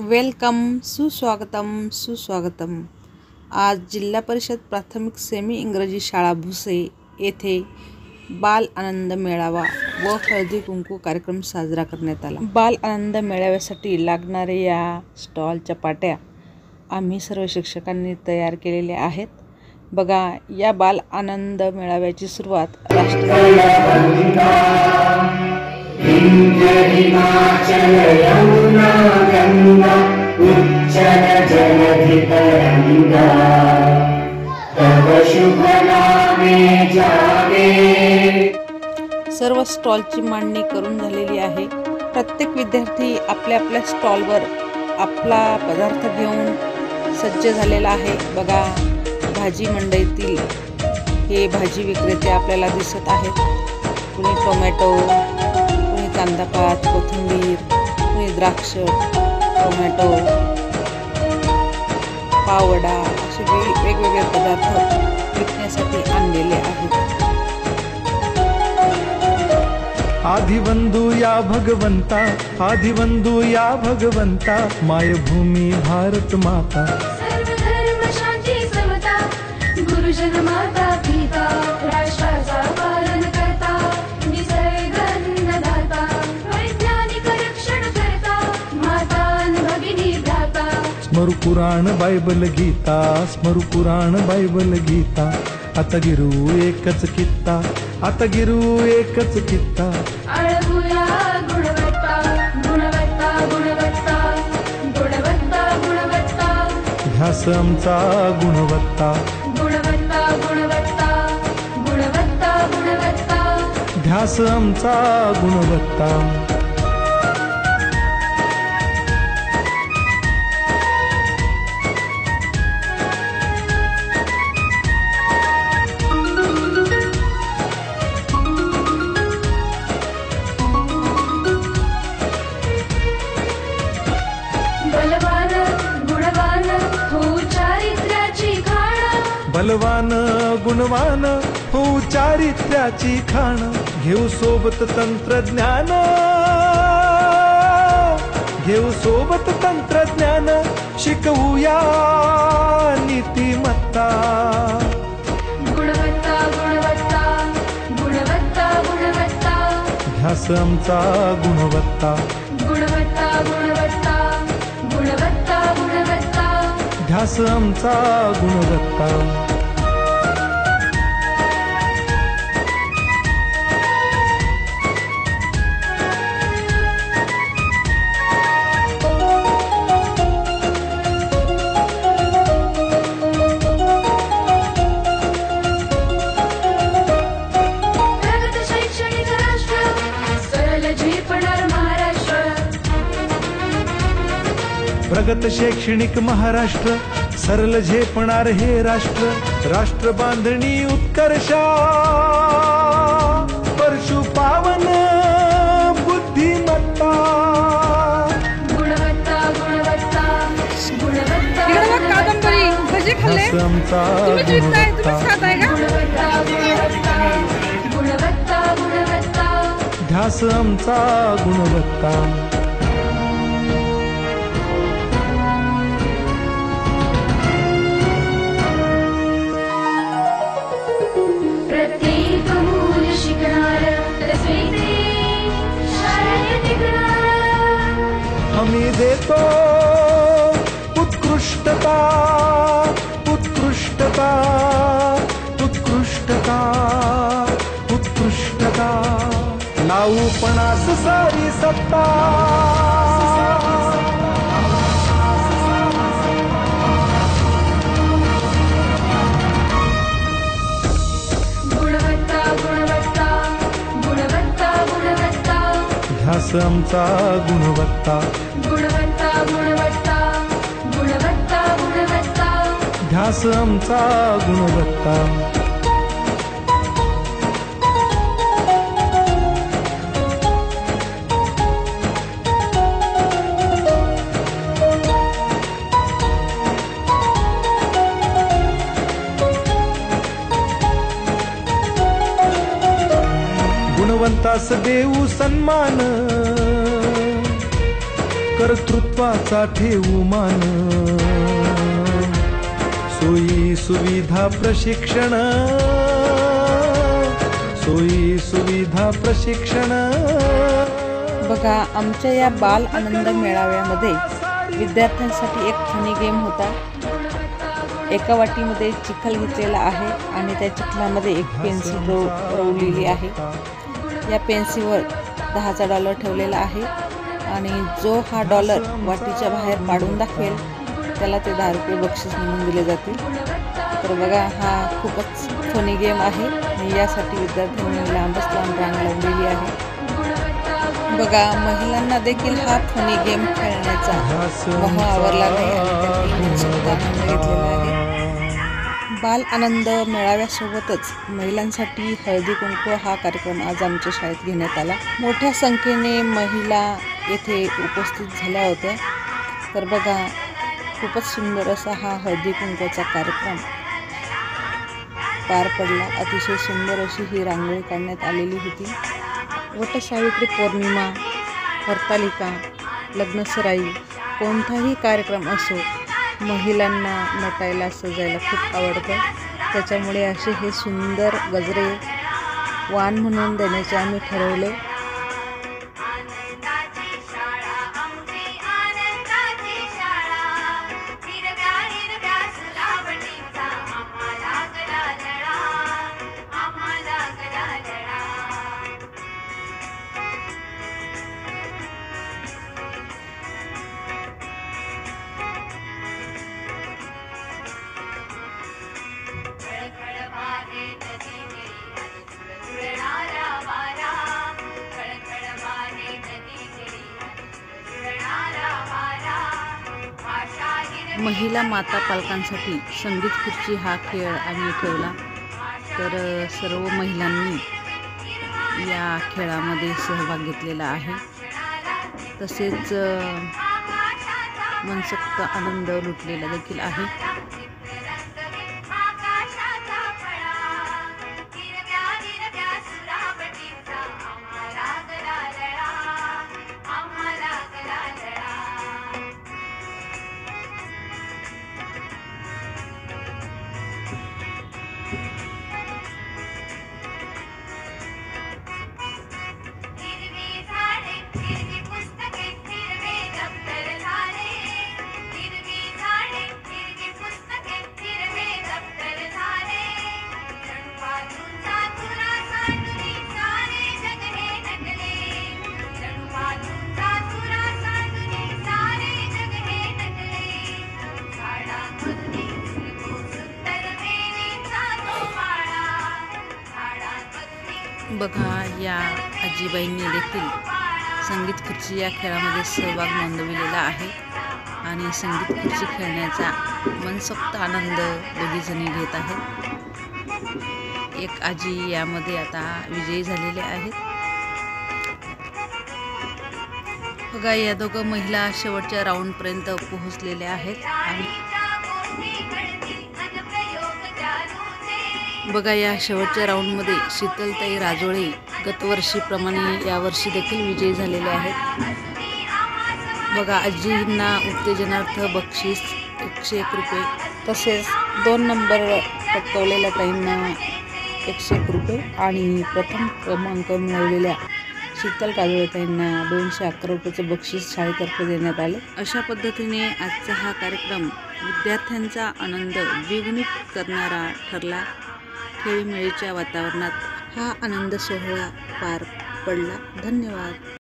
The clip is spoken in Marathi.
वेलकम, सुस्वागतम. आज जिल्हा परिषद प्राथमिक सेमी इंग्रजी शाळा भुसे येथे बाल आनंद मेळावा व हळदी कुंकू कार्यक्रम साजरा करण्यात आला. बाल आनंद मेळाव्यासाठी लागणारे या स्टॉलच्या पाट्या आम्ही सर्व शिक्षकांनी तयार केलेल्या आहेत. बघा, या बाल आनंद मेळाव्याची सुरुवात सर्व स्टॉलची मांडणी करून झालेली आहे. प्रत्येक विद्यार्थी आपल्या आपल्या स्टॉलवर आपला पदार्थ घेऊन सज्ज झालेला आहे. बघा, भाजी मंडईतील हे भाजी विक्रेते आपल्याला दिसत आहेत. कुणी टोमॅटो, कुणी कांदापात, कोथिंबीर, कुणी द्राक्ष, टोमॅटो, पावडा असे वेगवेगळे पदार्थ विकण्यासाठी आणलेले आहेत. आदिवंदू या भगवंता, आदिवंदू या भगवंता, मायभूमी भारत माता, सर्व धर्म शांती समता, गुरुजन माता पिता, राष्ट्राचा पालन करता, निसर्ग अन्नदाता, वैज्ञानिक रक्षण करता, माता भगिनी भ्राता. स्मरू पुराण बायबल गीता, स्मरू पुराण बायबल गीता, आता गिरू एकच कित्ता, आता गिरू एकच कित्ता. आळवूया गुणवत्ता, गुणवत्ता, गुणवत्ता, गुणवत्ता, गुणवत्ता, ध्यास आमचा गुणवत्ता, गुणवत्ता, गुणवत्ता, गुणवत्ता, गुणवत्ता. ध्यास आमचा गुणवत्ता. बलवान गुणवान हो चारित्र्याची खाण, बलवान गुणवान हो चारित्र्याची खाण, घेऊ सोबत तंत्रज्ञान, घेऊ सोबत तंत्रज्ञान, शिकवूया नीतिमत्ता. गुणवत्ता, गुणवत्ता, गुणवत्ता, गुणवत्ता, ध्यास आमचा गुणवत्ता, गुणवत्ता, गुणवत्ता, गुणवत्ता, गुणवत्ता. ध्यास आमचा गुणवत्ता. प्रगत शैक्षणिक राष्ट्र, सरल झेपणार महाराष्ट्र. प्रगत शैक्षणिक महाराष्ट्र, सरल झेपणार हे राष्ट्र, राष्ट्र बांधणी उत्कर्षा, परशु पावन बुद्धिमत्ता. गुणवत्ता, गुणवत्ता, गुणवत्ता, कादंबरी भजी खाल्ले, ध्यास आमचा तुम्हीच विकताय, तुम्हीच गुणवत्ता, खाताय का? गुणवत्ता, गुणवत्ता, गुणवत्ता, गुणवत्ता. ध्यास आमचा गुणवत्ता. प्रत्येक मूल शिकणार, तसे शाळेत टिकणार. हमी देतो उत्कृष्टता, उत्कृष्टता, उत्कृष्टता, उत्कृष्टता, लावू पणास सारी सत्ता. गुणवत्ता, गुणवत्ता, गुणवत्ता, गुणवत्ता, ध्यास आमचा गुणवत्ता, गुणवत्ता, गुणवत्ता, गुणवत्ता, गुणवत्ता. ध्यास आमचा गुणवत्ता. गुणवंतास देऊ सन्मान, कर्तृत्वाचा ठेवू मान, सोयी सुविधा प्रशिक्षण, सोयी सुविधा प्रशिक्षण. बघा, आमच्या या बाल आनंद मेळाव्यामध्ये विद्यार्थ्यांसाठी एक फनी गेम होता. एका वाटीमध्ये चिखल घेतलेला आहे आणि त्या चिखलामध्ये एक पेन्सिल रोवलेली आहे. या पेन्सिलवर $10चा ठेवलेला आहे आणि जो हा डॉलर वाटीच्या बाहेर पाडून दाखवेल त्याला ते ₹10 बक्षीस म्हणून दिले जातील. तर बघा, हा खूपच फनी गेम आहे आणि यासाठी विद्यार्थ्यांनी लांबच लांब रांग लावलेली आहे. बघा, महिलांना देखील हा फनी गेम खेळण्याचा मोह आवरला नाही आणि त्यांनी सुद्धा आनंद घेतलेला आहे. बाल आनंद मेळाव्यासोबतच महिलांसाठी हळदी कुंकू हा कार्यक्रम आज आमच्या शाळेत घेण्यात आला. मोठ्या संख्येने महिला येथे उपस्थित झाल्या होत्या. तर बघा, खूपच सुंदर असा हा हळदी कुंकूचा कार्यक्रम पार पडला. अतिशय सुंदर अशी ही रांगोळी काढण्यात आलेली होती. वटसावित्री पौर्णिमा, हरतालिका, लग्नसराई कोणताही कार्यक्रम असो, महिलांना नटायला सजायला खूप आवडतं. त्याच्यामुळे असे हे सुंदर गजरे वाण म्हणून देण्याचे आम्ही ठरवले. महिला माता पालकांसाठी संगीत खुर्ची हा खेळ आम्ही ठेवला. तर सर्व महिलांनी या खेळामध्ये सहभाग घेतलेला आहे. तसेच मनसोक्त आनंद लुटलेला देखील आहे. बघा, या आजीबाईंनी देखील संगीत खुर्ची या खेळामध्ये सहभाग नोंदविलेला आहे आणि संगीत खुर्ची खेळण्याचा मनसोक्त आनंद दोघीजणी घेत आहेत. एक आजी यामध्ये आता विजयी झालेले आहेत. बघा, या दोघं महिला शेवटच्या राऊंडपर्यंत पोहोचलेल्या आहेत. आणि बघा, या शेवटच्या राऊंडमध्ये शीतलताई राजोळे गतवर्षीप्रमाणे यावर्षी देखील विजयी झालेले आहेत. बघा, आजींना उत्तेजनार्थ बक्षीस ₹101, तसेच 2 नंबर पटकवलेल्या ताईंना ₹101 आणि प्रथम क्रमांक मिळवलेल्या शीतल राजोळेताईंना ₹211 बक्षीस शाळेतर्फे देण्यात आले. अशा पद्धतीने आजचा हा कार्यक्रम विद्यार्थ्यांचा आनंद द्विगुणित करणारा ठरला. खेळीमेळीच्या वातावरणात हा आनंद सोहळा पार पडला. धन्यवाद.